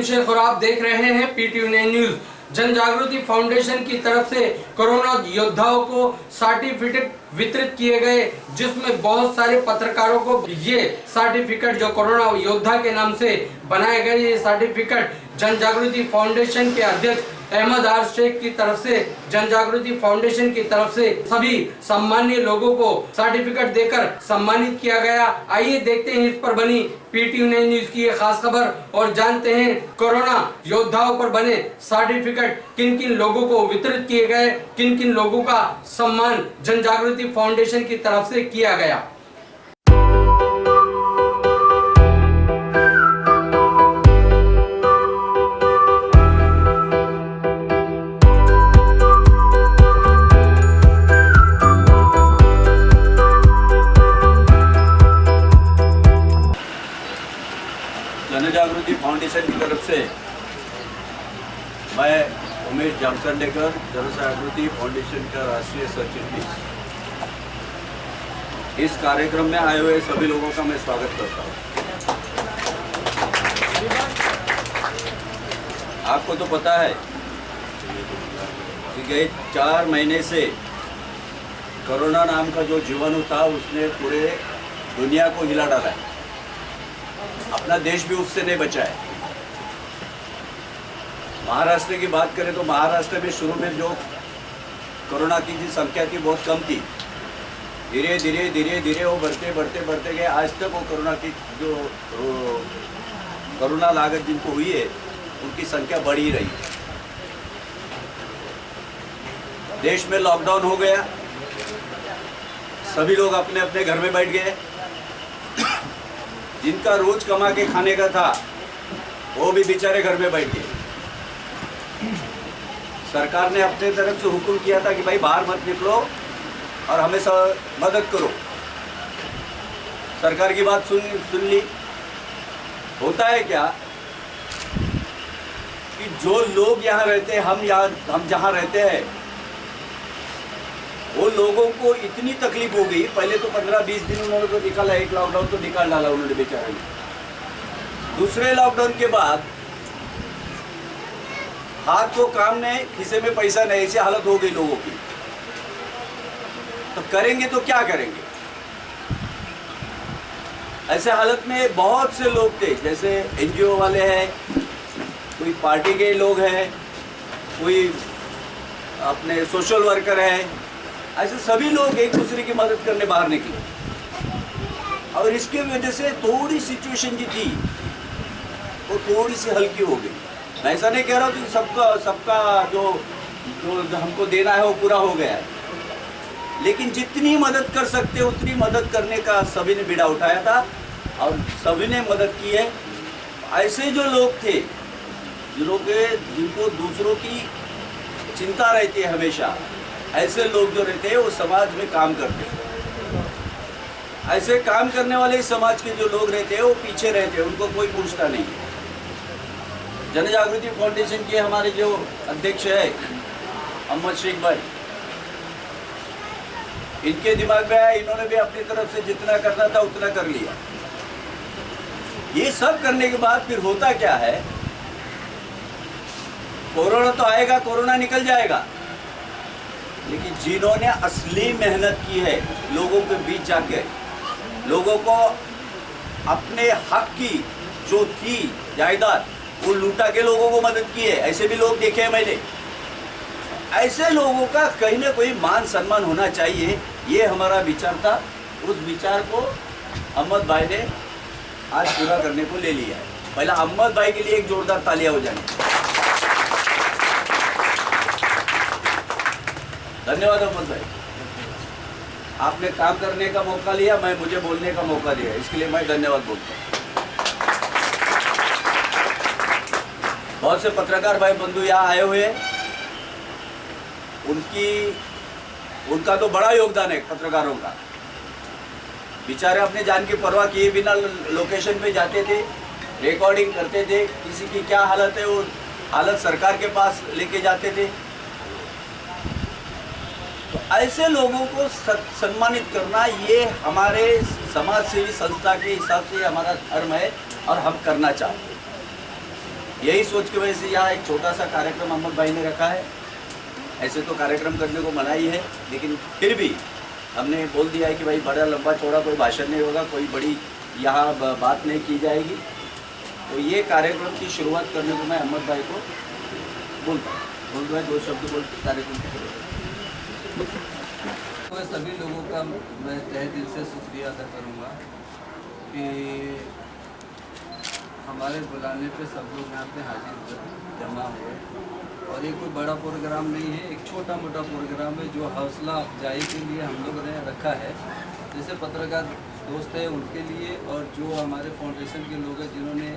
सलीम शेख और आप देख रहे हैं PTV न्यूज। जन जागृति फाउंडेशन की तरफ से कोरोना योद्धाओं को सर्टिफिकेट वितरित किए गए, जिसमें बहुत सारे पत्रकारों को ये सर्टिफिकेट जो कोरोना योद्धा के नाम से बनाए गए, ये सर्टिफिकेट जन जागृति फाउंडेशन के अध्यक्ष अहमद आर शेख की तरफ से, जन जागृति फाउंडेशन की तरफ से सभी सम्मानीय लोगों को सर्टिफिकेट देकर सम्मानित किया गया। आइए देखते हैं इस पर बनी PTV न्यूज की ये खास खबर और जानते हैं कोरोना योद्धाओं पर बने सर्टिफिकेट किन किन लोगों को वितरित किए गए, किन किन लोगों का सम्मान जन जागृति फाउंडेशन की तरफ से किया गया। जन जागृति फाउंडेशन की तरफ से मैं उमेश जामसंडेकर, जन जागृति फाउंडेशन का राष्ट्रीय सचिव, इस कार्यक्रम में आए हुए सभी लोगों का मैं स्वागत करता हूँ। आपको तो पता है कि गए 4 महीने से कोरोना नाम का जो जीवाणु था उसने पूरे दुनिया को हिला डाला है। अपना देश भी उससे नहीं बचा है। महाराष्ट्र की बात करें तो महाराष्ट्र में शुरू में जो कोरोना की जो संख्या थी बहुत कम थी, धीरे धीरे वो बढ़ते गए। आज तक वो कोरोना की जो कोरोना लागत जिनको हुई है उनकी संख्या बढ़ ही रही है। देश में लॉकडाउन हो गया, सभी लोग अपने अपने घर में बैठ गए। जिनका रोज कमा के खाने का था वो भी बेचारे घर में बैठ गए। सरकार ने अपने तरफ से हुक्म किया था कि भाई बाहर मत निकलो और हमें मदद करो। सरकार की बात सुन ली। होता है क्या कि जो लोग यहाँ रहते हैं, हम जहाँ रहते हैं, वो लोगों को इतनी तकलीफ हो गई। पहले तो 15-20 दिन उन्होंने तो निकाला, एक लॉकडाउन तो निकाल डाला उन्होंने बेचारे ने। दूसरे लॉकडाउन के बाद हाथ को काम नहीं, खिसे में पैसा नहीं, ऐसी हालत हो गई लोगों की। तो करेंगे तो क्या करेंगे? ऐसे हालत में बहुत से लोग थे, जैसे NGO वाले हैं, कोई पार्टी के लोग हैं, कोई अपने सोशल वर्कर हैं, ऐसे सभी लोग एक दूसरे की मदद करने बाहर निकले। और इसकी वजह से थोड़ी सिचुएशन जो थी वो थोड़ी सी हल्की हो गई। मैं ऐसा नहीं कह रहा हूँ कि सबका जो हमको देना है वो पूरा हो गया है, लेकिन जितनी मदद कर सकते उतनी मदद करने का सभी ने बीड़ा उठाया था और सभी ने मदद की है। ऐसे जो लोग थे जिनको दूसरों की चिंता रहती है हमेशा, ऐसे लोग जो रहते हैं वो समाज में काम करते हैं। ऐसे काम करने वाले समाज के जो लोग रहते हैं वो पीछे रहते हैं, उनको कोई पूछता नहीं है। जन जागृति फाउंडेशन के हमारे जो अध्यक्ष है अहमद शेख भाई, इनके दिमाग में आया, इन्होंने भी अपनी तरफ से जितना करना था उतना कर लिया। ये सब करने के बाद फिर होता क्या है, कोरोना तो आएगा, कोरोना निकल जाएगा, लेकिन जिन्होंने असली मेहनत की है लोगों के बीच जाके, लोगों को अपने हक की जो थी जायदाद वो लूटा के लोगों को मदद की है, ऐसे भी लोग देखे हैं मैंने। ऐसे लोगों का कहीं ना कहीं मान सम्मान होना चाहिए, ये हमारा विचार था। उस विचार को अहमद भाई ने आज पूरा करने को ले लिया है। पहला अहमद भाई के लिए एक जोरदार तालियां हो जाए। धन्यवाद अहमद भाई, आपने काम करने का मौका लिया, मुझे बोलने का मौका दिया, इसके लिए मैं धन्यवाद बोलता हूँ। बहुत से पत्रकार भाई बंधु यहाँ आए हुए हैं, उनका तो बड़ा योगदान है। पत्रकारों का बेचारे अपने जान की परवाह किए बिना लोकेशन पे जाते थे, रिकॉर्डिंग करते थे, किसी की क्या हालत है वो हालत सरकार के पास लेके जाते थे। तो ऐसे लोगों को सम्मानित करना ये हमारे समाज सेवी संस्था के हिसाब से हमारा धर्म है और हम करना चाहते हैं। यही सोच की वजह से यहाँ एक छोटा सा कार्यक्रम अहमद भाई ने रखा है। ऐसे तो कार्यक्रम करने को मनाही है, लेकिन फिर भी हमने बोल दिया है कि भाई बड़ा लंबा चौड़ा कोई भाषण नहीं होगा, कोई बड़ी यहाँ बात नहीं की जाएगी। तो ये कार्यक्रम की शुरुआत करने को मैं अहमद भाई को बोलता हूँ, 2 शब्द बोल कार्यक्रम की शुरुआत। तो सभी लोगों का मैं तहे दिल से शुक्रिया अदा करूँगा कि हमारे बुलाने पे सब लोग यहाँ पे हाजिर जमा हुए। और ये कोई बड़ा प्रोग्राम नहीं है, एक छोटा मोटा प्रोग्राम है जो हौसला अफजाई के लिए हम लोग ने रखा है। जैसे पत्रकार दोस्त है उनके लिए, और जो हमारे फाउंडेशन के लोग हैं जिन्होंने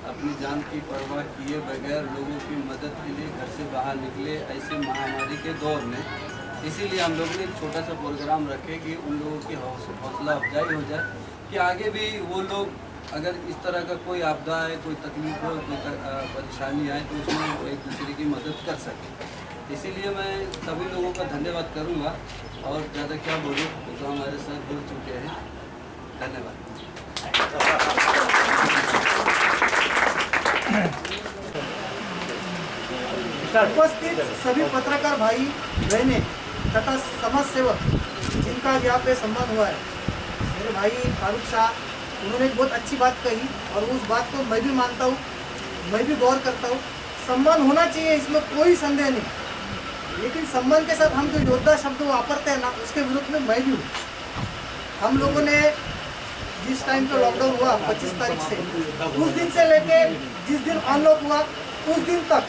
अपनी जान की परवाह किए बगैर लोगों की मदद के लिए घर से बाहर निकले ऐसे महामारी के दौर में। इसीलिए हम लोग ने एक छोटा सा प्रोग्राम रखे कि उन लोगों की हौसला अफजाई हो जाए कि आगे भी वो लोग अगर इस तरह का कोई आपदा है, कोई तकलीफ हो, कोई परेशानी आए तो उसमें वो एक दूसरे की मदद कर सके। इसीलिए मैं सभी लोगों का धन्यवाद करूंगा और ज़्यादा क्या बोलूँ, तो हमारे सर बोल चुके हैं। धन्यवाद। उपस्थित सभी पत्रकार भाई बहनें तथा समाज सेवक जिनका यहाँ पे सम्मान हुआ है, मेरे भाई फारूक शाह, उन्होंने एक बहुत अच्छी बात कही और उस बात को मैं भी मानता हूँ, मैं भी गौर करता हूँ। सम्मान होना चाहिए, इसमें कोई संदेह नहीं, लेकिन सम्मान के साथ हम जो योद्धा शब्द वापरते हैं ना, उसके विरुद्ध में मैं भी हूँ। हम लोगों ने जिस टाइम पे लॉकडाउन हुआ 25 तारीख से, उस दिन से लेके जिस दिन अनलॉक हुआ उस दिन तक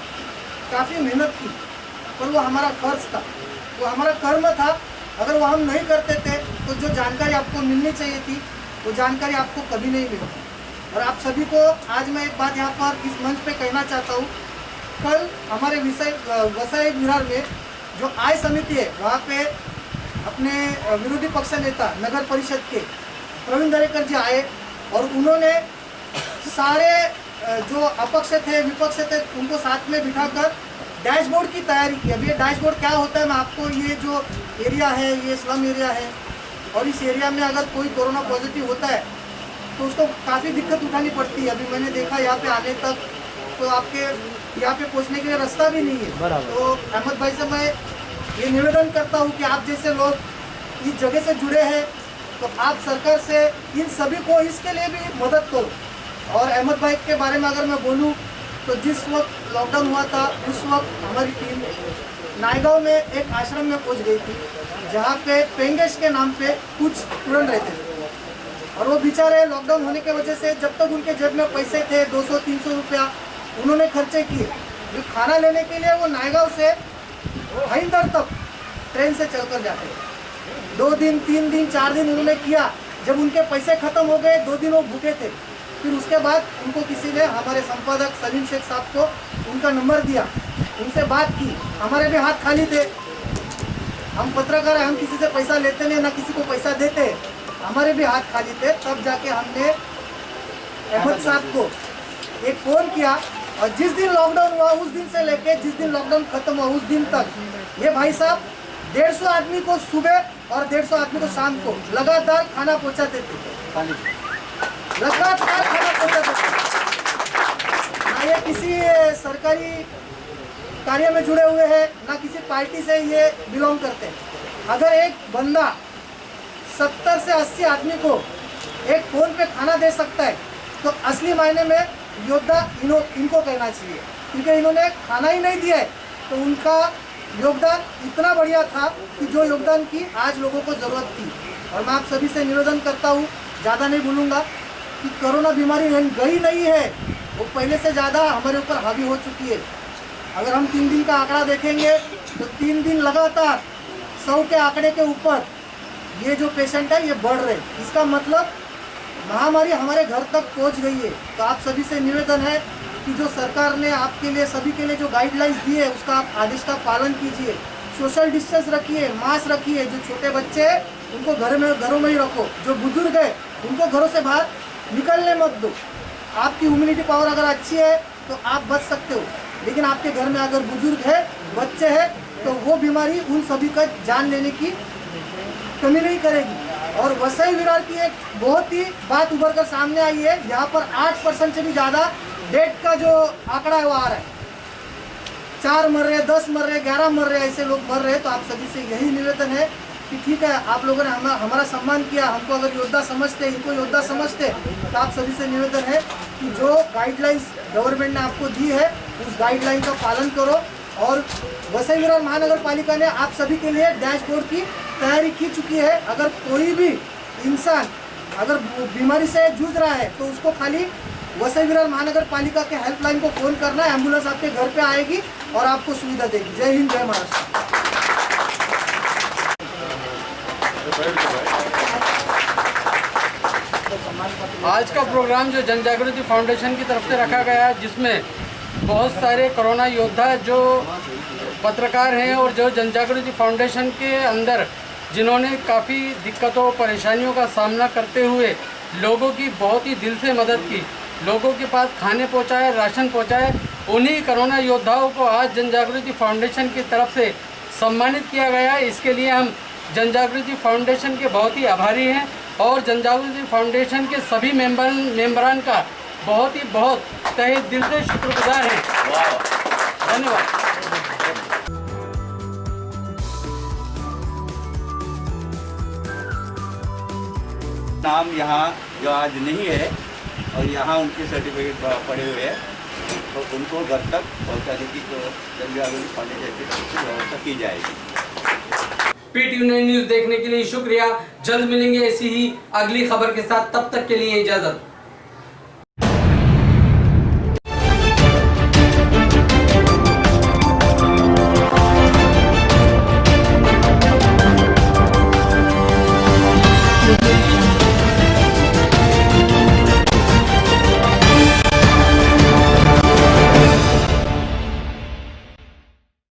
काफ़ी मेहनत की, पर वो हमारा फर्ज था, वो हमारा कर्म था। अगर वो हम नहीं करते थे तो जो जानकारी आपको मिलनी चाहिए थी वो जानकारी आपको कभी नहीं मिली। और आप सभी को आज मैं एक बात यहाँ पर इस मंच पे कहना चाहता हूँ, कल हमारे वसई विरार में जो आय समिति है वहाँ पे अपने विरोधी पक्ष नेता नगर परिषद के प्रवीण दरेकर जी आए और उन्होंने सारे जो अपक्ष थे विपक्ष थे उनको साथ में बिठाकर डैशबोर्ड की तैयारी की। अब ये डैशबोर्ड क्या होता है, मैं आपको, ये जो एरिया है ये स्लम एरिया है और इस एरिया में अगर कोई कोरोना पॉजिटिव होता है तो उसको काफ़ी दिक्कत उठानी पड़ती है। अभी मैंने देखा यहाँ पे आने तक तो आपके यहाँ पे पहुँचने के लिए रास्ता भी नहीं है। तो अहमद भाई से मैं ये निवेदन करता हूँ कि आप जैसे लोग इस जगह से जुड़े हैं तो आप सरकार से इन सभी को इसके लिए भी मदद करो। और अहमद भाई के बारे में अगर मैं बोलूँ तो जिस वक्त लॉकडाउन हुआ था उस वक्त हमारी टीम नायगांव में एक आश्रम में पहुंच गई थी जहां पे पेंगेश के नाम पे कुछ स्टूडेंट रहते थे और वो बेचारे लॉकडाउन होने की वजह से जब तक उनके जेब में पैसे थे 200-300 रुपया उन्होंने खर्चे किए। जो खाना लेने के लिए वो नायगांव से भाईंदर तक ट्रेन से चलकर जाते 2 दिन 3 दिन 4 दिन उन्होंने किया। जब उनके पैसे खत्म हो गए 2 दिन वो भूखे थे। फिर उसके बाद उनको किसी ने, हमारे संपादक सलीम शेख साहब को उनका नंबर दिया, उनसे बात की। हमारे भी हाथ खाली थे, हम पत्रकार हैं, हम किसी से पैसा लेते नहीं ना किसी को पैसा देते, हमारे भी हाथ खाली थे। तब जाके हमने अहमद साहब को एक फ़ोन किया और जिस दिन लॉकडाउन हुआ उस दिन से लेके जिस दिन लॉकडाउन खत्म हुआ उस दिन तक ये भाई साहब 150 आदमी को सुबह और 150 आदमी को शाम को लगातार खाना पहुँचाते थे, लगातार खाना पहुँचाते थे। ना ये किसी सरकारी कार्य में जुड़े हुए हैं ना किसी पार्टी से ये बिलोंग करते हैं। अगर एक बंदा 70 से 80 आदमी को एक फ़ोन पे खाना दे सकता है तो असली मायने में योद्धा इनको कहना चाहिए, क्योंकि इन्होंने खाना ही नहीं दिया है तो उनका योगदान इतना बढ़िया था कि जो योगदान की आज लोगों को ज़रूरत थी। और मैं आप सभी से निवेदन करता हूँ, ज़्यादा नहीं बोलूँगा, कि कोरोना बीमारी गई नहीं है, वो पहले से ज़्यादा हमारे ऊपर हावी हो चुकी है। अगर हम 3 दिन का आंकड़ा देखेंगे तो 3 दिन लगातार 100 के आंकड़े के ऊपर ये जो पेशेंट है ये बढ़ रहे। इसका मतलब महामारी हमारे घर तक पहुंच गई है। तो आप सभी से निवेदन है कि जो सरकार ने आपके लिए, सभी के लिए जो गाइडलाइंस दी है उसका आप आदेश का पालन कीजिए, सोशल डिस्टेंस रखिए, मास्क रखिए। जो छोटे बच्चे हैं उनको घरों में ही रखो, जो बुजुर्ग है उनको घरों से बाहर निकलने मत दो। आपकी इम्यूनिटी पावर अगर अच्छी है तो आप बच सकते हो, लेकिन आपके घर में अगर बुजुर्ग है, बच्चे हैं, तो वो बीमारी उन सभी का जान लेने की कमी नहीं करेगी। और वसई विरार की एक बहुत ही बात उभर कर सामने आई है, यहाँ पर 8% से भी ज़्यादा डेथ का जो आंकड़ा है वो आ रहा है, 4 मर रहे, 10 मर रहे, 11 मर रहे, ऐसे लोग मर रहे हैं। तो आप सभी से यही निवेदन है कि ठीक है, आप लोगों ने हमारा सम्मान किया, हमको अगर योद्धा समझते, इनको योद्धा समझते, तो आप सभी से निवेदन है कि जो गाइडलाइंस गवर्नमेंट ने आपको दी है उस गाइडलाइन का पालन करो। और वसई विरार महानगर पालिका ने आप सभी के लिए डैशबोर्ड की तैयारी की चुकी है। अगर कोई भी इंसान अगर बीमारी से जूझ रहा है तो उसको खाली वसई विरार महानगर पालिका के हेल्पलाइन को फ़ोन करना है, एम्बुलेंस आपके घर पे आएगी और आपको सुविधा देगी। जय हिंद, जय महाराष्ट्र। आज का प्रोग्राम जो जन जागृति फाउंडेशन की तरफ से रखा गया है, जिसमें बहुत सारे कोरोना योद्धा जो पत्रकार हैं और जो जन जागृति फाउंडेशन के अंदर जिन्होंने काफ़ी दिक्कतों परेशानियों का सामना करते हुए लोगों की बहुत ही दिल से मदद की, लोगों के पास खाने पहुंचाए, राशन पहुंचाए, उन्हीं कोरोना योद्धाओं को आज जन जागृति फाउंडेशन की तरफ से सम्मानित किया गया है। इसके लिए हम जन जागृति फाउंडेशन के बहुत ही आभारी हैं और जन जागृति फाउंडेशन के सभी मेंबरान का बहुत तहे दिल से शुक्रगुजार हैं। धन्यवाद। नाम यहाँ जो आज नहीं है और यहाँ उनके सर्टिफिकेट पड़े हुए हैं, तो उनको घर तक पहुँचाने की तो जन जागृति फाउंडेशन की तरफ से व्यवस्था की जाएगी। PTU9 न्यूज़ देखने के लिए शुक्रिया। जल्द मिलेंगे ऐसी ही अगली खबर के साथ, तब तक के लिए इजाज़त।